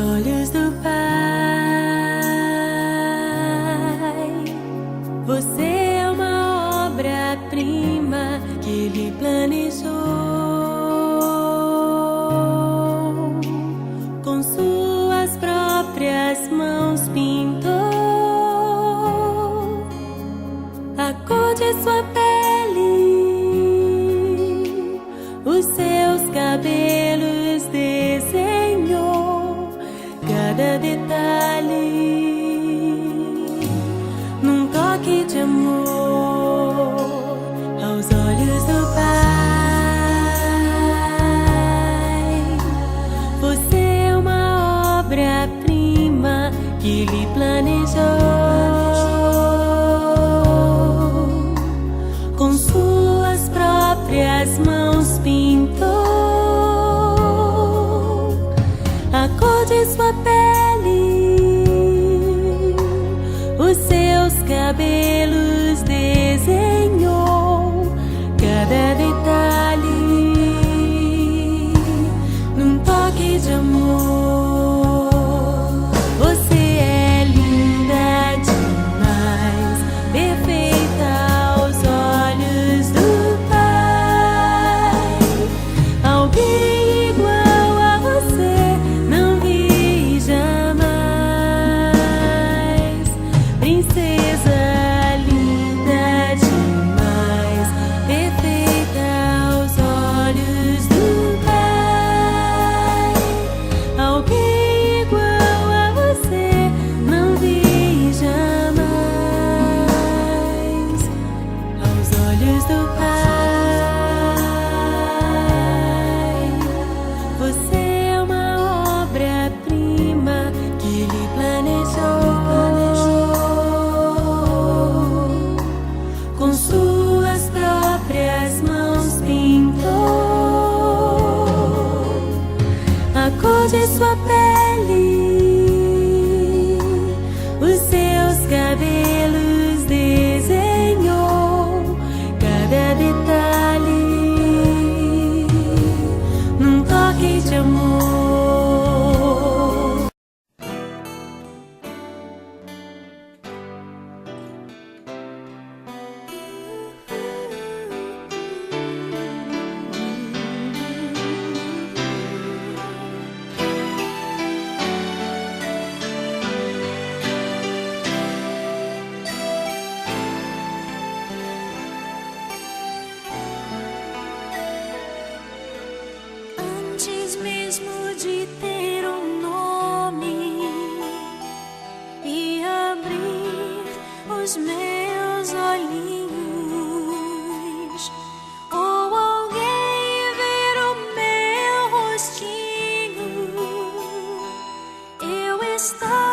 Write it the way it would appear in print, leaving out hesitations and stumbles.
olhos do Pai. Você é uma obra-prima que Ele planejou. Com suas próprias mãos pintou a cor de sua pele, os seus cabelos desenhou cada detalhe num toque de amor aos olhos do Pai. Você é uma obra-prima que Ele planejou. Com suas próprias mãos pintou a cor de sua pele, os seus cabelos desenhou cada detalhe num toque de amor. Você é linda demais, perfeita aos olhos do Pai. Alguém igual a você não vi jamais. Princesa linda demais, perfeita aos olhos do Pai. Alguém igual a você não vi jamais. Aos olhos do Pai, você é uma obra-prima que Ele planejou. Com suas próprias mãos pintou a cor de sua pele, os seus cabelos desenhou cada detalhe num toque de amor. Antes mesmo de ter um nome e abrir os meus olhinhos, ou alguém ver o meu rostinho, eu estava